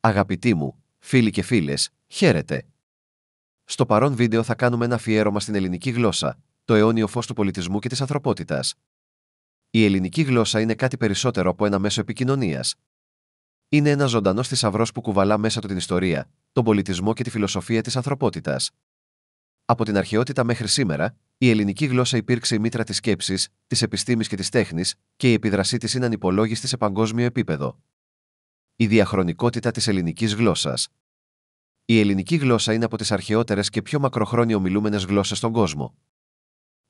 Αγαπητοί μου, φίλοι και φίλες, χαίρετε. Στο παρόν βίντεο θα κάνουμε ένα αφιέρωμα στην ελληνική γλώσσα, το αιώνιο φως του πολιτισμού και της ανθρωπότητας. Η ελληνική γλώσσα είναι κάτι περισσότερο από ένα μέσο επικοινωνίας. Είναι ένας ζωντανός θησαυρός που κουβαλά μέσα του την ιστορία, τον πολιτισμό και τη φιλοσοφία της ανθρωπότητας. Από την αρχαιότητα μέχρι σήμερα, η ελληνική γλώσσα υπήρξε η μήτρα της σκέψης, της επιστήμης και της τέχνης, και η επίδρασή της είναι ανυπολόγιστη σε παγκόσμιο επίπεδο. Η διαχρονικότητα της ελληνικής γλώσσας. Η ελληνική γλώσσα είναι από τις αρχαιότερες και πιο μακροχρόνια ομιλούμενες γλώσσες στον κόσμο.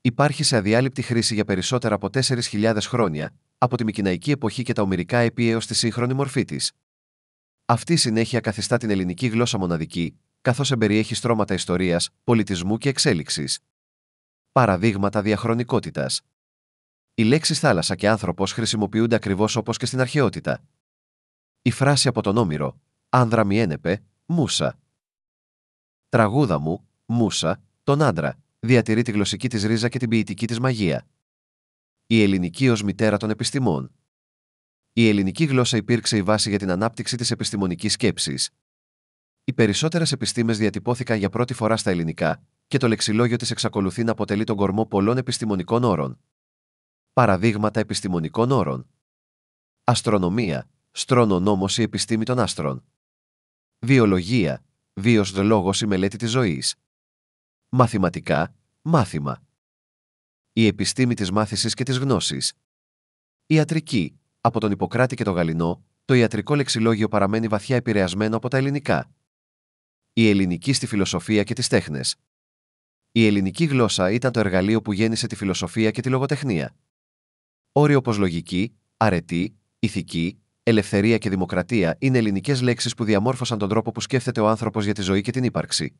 Υπάρχει σε αδιάλειπτη χρήση για περισσότερα από 4.000 χρόνια, από τη Μικηναϊκή εποχή και τα Ομηρικά έπι έως τη σύγχρονη μορφή της. Αυτή η συνέχεια καθιστά την ελληνική γλώσσα μοναδική, καθώς εμπεριέχει στρώματα ιστορίας, πολιτισμού και εξέλιξης. Παραδείγματα διαχρονικότητας. Οι λέξεις θάλασσα και άνθρωπος χρησιμοποιούνται ακριβώς όπως και στην αρχαιότητα. Η φράση από τον Όμηρο, «Άνδρα μη ένεπε, Μούσα». Τραγούδα μου, Μούσα, τον άντρα, διατηρεί τη γλωσσική της ρίζα και την ποιητική της μαγεία. Η ελληνική ως μητέρα των επιστημών. Η ελληνική γλώσσα υπήρξε η βάση για την ανάπτυξη της επιστημονικής σκέψης. Οι περισσότερες επιστήμες διατυπώθηκαν για πρώτη φορά στα ελληνικά, και το λεξιλόγιο της εξακολουθεί να αποτελεί τον κορμό πολλών επιστημονικών όρων. Παραδείγματα επιστημονικών όρων. Αστρονομία, στρονονόμος η επιστήμη των άστρων. Βιολογία, βίος δε λόγος η μελέτη της ζωής. Μαθηματικά, μάθημα. Η επιστήμη της μάθησης και της γνώσης. Ιατρική, από τον Ιπποκράτη και τον Γαληνό, το ιατρικό λεξιλόγιο παραμένει βαθιά επηρεασμένο από τα ελληνικά. Η ελληνική στη φιλοσοφία και τις τέχνες. Η ελληνική γλώσσα ήταν το εργαλείο που γέννησε τη φιλοσοφία και τη λογοτεχνία. Όροι όπως λογική, αρετή, ηθική, ελευθερία και δημοκρατία είναι ελληνικές λέξεις που διαμόρφωσαν τον τρόπο που σκέφτεται ο άνθρωπος για τη ζωή και την ύπαρξη.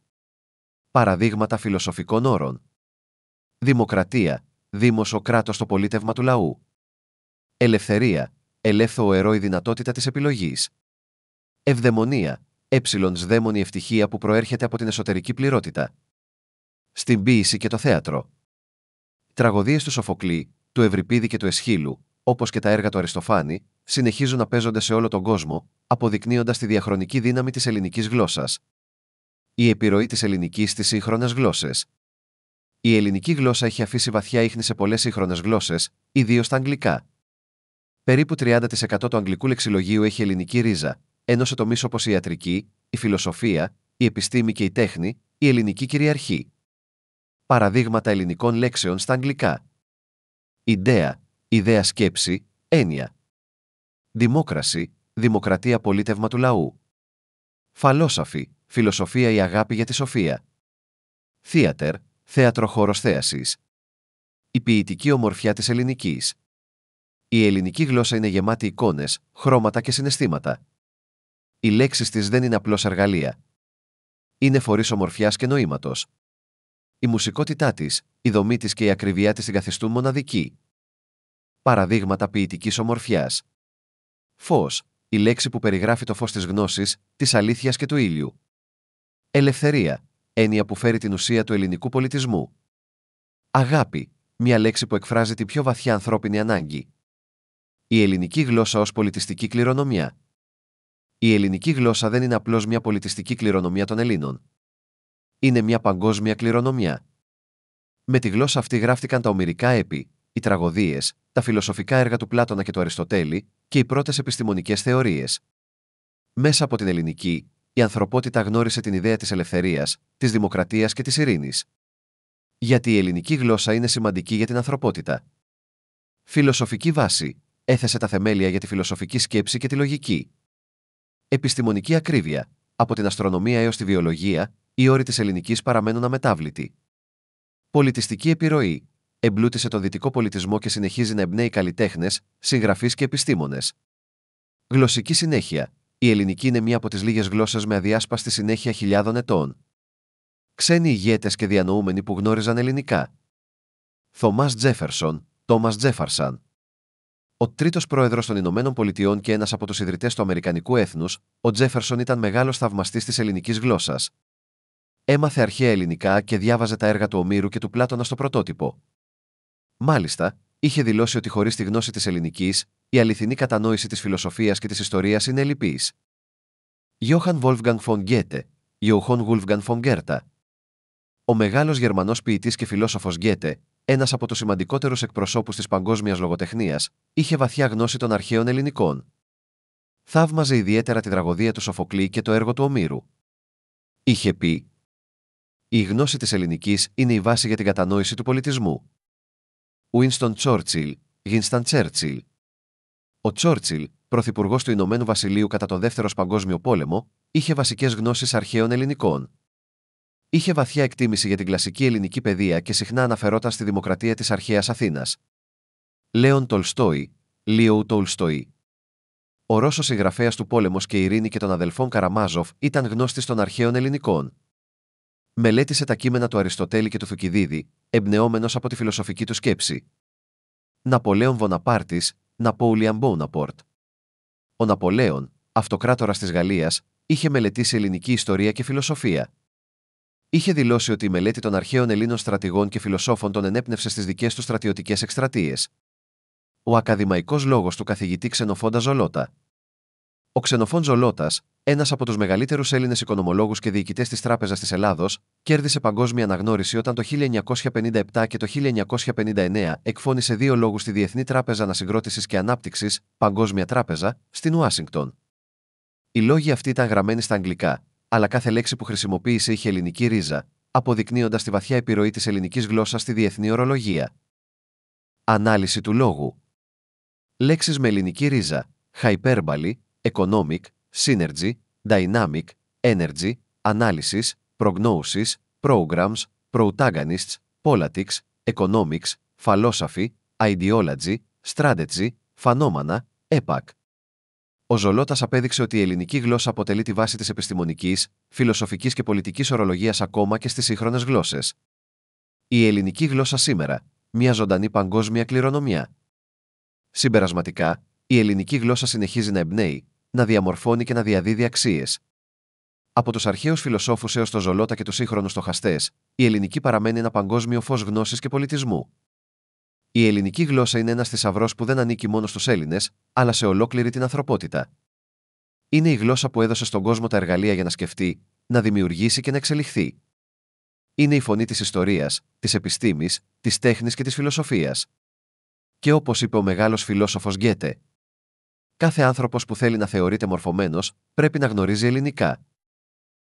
Παραδείγματα φιλοσοφικών όρων. Δημοκρατία, δήμος ο κράτος το πολίτευμα του λαού. Ελευθερία, ελεύθερο αιρώ η δυνατότητα της επιλογής. Ευδαιμονία, σδαίμονη ευτυχία που προέρχεται από την εσωτερική πληρότητα. Στην ποίηση και το θέατρο. Τραγωδίες του Σοφοκλή, του Ευρυπίδη και του Εσχύλου, όπως και τα έργα του Αριστοφάνη, συνεχίζουν να παίζονται σε όλο τον κόσμο, αποδεικνύοντας τη διαχρονική δύναμη της ελληνικής γλώσσας. Η επιρροή της ελληνικής στις σύγχρονες γλώσσες. Η ελληνική γλώσσα έχει αφήσει βαθιά ίχνη σε πολλές σύγχρονες γλώσσες, ιδίως τα αγγλικά. Περίπου 30% του αγγλικού λεξιλογίου έχει ελληνική ρίζα, ενώ σε τομείς όπως η ιατρική, η φιλοσοφία, η επιστήμη και η τέχνη, η ελληνική κυριαρχεί. Παραδείγματα ελληνικών λέξεων στα αγγλικά. Ιδέα, ιδέα σκέψη, έννοια. Δημόκραση, δημοκρατία πολίτευμα του λαού. Φαλόσαφη, φιλοσοφία η αγάπη για τη σοφία. Θέατερ, θέατρο χώρος θέασης. Η ποιητική ομορφιά της ελληνικής. Η ελληνική γλώσσα είναι γεμάτη εικόνες, χρώματα και συναισθήματα. Οι λέξεις της δεν είναι απλώς εργαλεία. Είναι φορείς ομορφιάς και νοήματος. Η μουσικότητά της, η δομή της και η ακριβιά της την καθιστούν μοναδική. Παραδείγματα ποιητικής ομορφιάς. Φως, η λέξη που περιγράφει το φως της γνώσης, της αλήθειας και του ήλιου. Ελευθερία, έννοια που φέρει την ουσία του ελληνικού πολιτισμού. Αγάπη, μια λέξη που εκφράζει την πιο βαθιά ανθρώπινη ανάγκη. Η ελληνική γλώσσα ως πολιτιστική κληρονομιά. Η ελληνική γλώσσα δεν είναι απλώς μια πολιτιστική κληρονομιά των Ελλήνων. Είναι μια παγκόσμια κληρονομιά. Με τη γλώσσα αυτή γράφτηκαν τα ομηρικά έπι, οι τραγωδίες, τα φιλοσοφικά έργα του Πλάτωνα και του Αριστοτέλη και οι πρώτες επιστημονικές θεωρίες. Μέσα από την ελληνική, η ανθρωπότητα γνώρισε την ιδέα της ελευθερίας, της δημοκρατίας και της ειρήνης. Γιατί η ελληνική γλώσσα είναι σημαντική για την ανθρωπότητα. Φιλοσοφική βάση, έθεσε τα θεμέλια για τη φιλοσοφική σκέψη και τη λογική. Επιστημονική ακρίβεια, από την αστρονομία έως τη βιολογία, οι όροι της ελληνικής παραμένουν αμετάβλητοι. Πολιτιστική επιρροή, εμπλούτησε τον δυτικό πολιτισμό και συνεχίζει να εμπνέει καλλιτέχνες, συγγραφείς και επιστήμονες. Γλωσσική συνέχεια, η ελληνική είναι μία από τις λίγες γλώσσες με αδιάσπαστη συνέχεια χιλιάδων ετών. Ξένοι ηγέτες και διανοούμενοι που γνώριζαν ελληνικά. Θόμας Τζέφερσον, Τόμας Τζέφαρσαν. Ο τρίτος πρόεδρος των Ηνωμένων Πολιτειών και ένας από τους ιδρυτές του Αμερικανικού έθνους, ο Τζέφερσον ήταν μεγάλος θαυμαστής της ελληνικής γλώσσας. Έμαθε αρχαία ελληνικά και διάβαζε τα έργα του Ομήρου και του Πλάτωνα στο πρωτότυπο. Μάλιστα, είχε δηλώσει ότι χωρίς τη γνώση της ελληνικής, η αληθινή κατανόηση της φιλοσοφίας και της ιστορίας είναι ελλειπής. Johann Wolfgang von Goethe, Johann Wolfgang von Goethe. Ο μεγάλος Γερμανός ποιητής και φιλόσοφος Γκέτε, ένας από τους σημαντικότερους εκπροσώπους της παγκόσμιας λογοτεχνίας, είχε βαθιά γνώση των αρχαίων ελληνικών. Θαύμαζε ιδιαίτερα τη τραγωδία του Σοφοκλή και το έργο του Ομήρου. Είχε πει: «Η γνώση της ελληνικής είναι η βάση για την κατανόηση του πολιτισμού». Winston Churchill, Winston Churchill. Ο Τσόρτσιλ, πρωθυπουργός του Ηνωμένου Βασιλείου κατά τον Δεύτερο Παγκόσμιο Πόλεμο, είχε βασικές γνώσεις αρχαίων ελληνικών. Είχε βαθιά εκτίμηση για την κλασική ελληνική παιδεία και συχνά αναφερόταν στη δημοκρατία της αρχαίας Αθήνας. Λέον Τολστόι, Λίου Τολστόι. Ο Ρώσος συγγραφέας του Πόλεμος και Ειρήνη και των αδελφών Καραμάζοφ ήταν γνώστης των αρχαίων ελληνικών. Μελέτησε τα κείμενα του Αριστοτέλη και του Θουκυδίδη, εμπνεόμενος από τη φιλοσοφική του σκέψη. Ναπολέον Βοναπάρτης, Ναπόλιαν Μπόναπορτ. Ο Ναπολέον, αυτοκράτορας της Γαλλίας, είχε μελετήσει ελληνική ιστορία και φιλοσοφία. Είχε δηλώσει ότι η μελέτη των αρχαίων Ελλήνων στρατηγών και φιλοσόφων τον ενέπνευσε στις δικές του στρατιωτικές εκστρατείες. Ο ακαδημαϊκός λόγος του καθηγητή Ξενοφόντα Ζολότα. Ο Ξενοφών Ζολότας, ένας από τους μεγαλύτερους Έλληνες οικονομολόγους και διοικητές της Τράπεζας της Ελλάδος, κέρδισε παγκόσμια αναγνώριση όταν το 1957 και το 1959 εκφώνησε 2 λόγους στη Διεθνή Τράπεζα Ανασυγκρότησης και Ανάπτυξης, Παγκόσμια Τράπεζα, στην Ουάσιγκτον. Οι λόγοι αυτοί ήταν γραμμένοι στα αγγλικά, αλλά κάθε λέξη που χρησιμοποίησε είχε ελληνική ρίζα, αποδεικνύοντας τη βαθιά επιρροή της ελληνικής γλώσσας στη διεθνή ορολογία. Ανάλυση του λόγου. Λέξεις με ελληνική ρίζα: hyperbole, economic, synergy, dynamic, energy, analysis, prognosis, programs, protagonists, politics, economics, philosophy, ideology, strategy, phenomena, epoch. Ο Ζολότας απέδειξε ότι η ελληνική γλώσσα αποτελεί τη βάση της επιστημονικής, φιλοσοφικής και πολιτικής ορολογίας ακόμα και στις σύγχρονες γλώσσες. Η ελληνική γλώσσα σήμερα, μια ζωντανή παγκόσμια κληρονομιά. Συμπερασματικά, η ελληνική γλώσσα συνεχίζει να εμπνέει, να διαμορφώνει και να διαδίδει αξίες. Από τους αρχαίους φιλοσόφους έως το Ζολότα και τους σύγχρονους στοχαστές, η ελληνική παραμένει ένα παγκόσμιο φως γνώσης και πολιτισμού. Η ελληνική γλώσσα είναι ένας θησαυρός που δεν ανήκει μόνο στους Έλληνες, αλλά σε ολόκληρη την ανθρωπότητα. Είναι η γλώσσα που έδωσε στον κόσμο τα εργαλεία για να σκεφτεί, να δημιουργήσει και να εξελιχθεί. Είναι η φωνή της ιστορίας, της επιστήμης, της τέχνης και της φιλοσοφίας. Και όπως είπε ο μεγάλος φιλόσοφος Γκέτε, κάθε άνθρωπος που θέλει να θεωρείται μορφωμένος, πρέπει να γνωρίζει ελληνικά.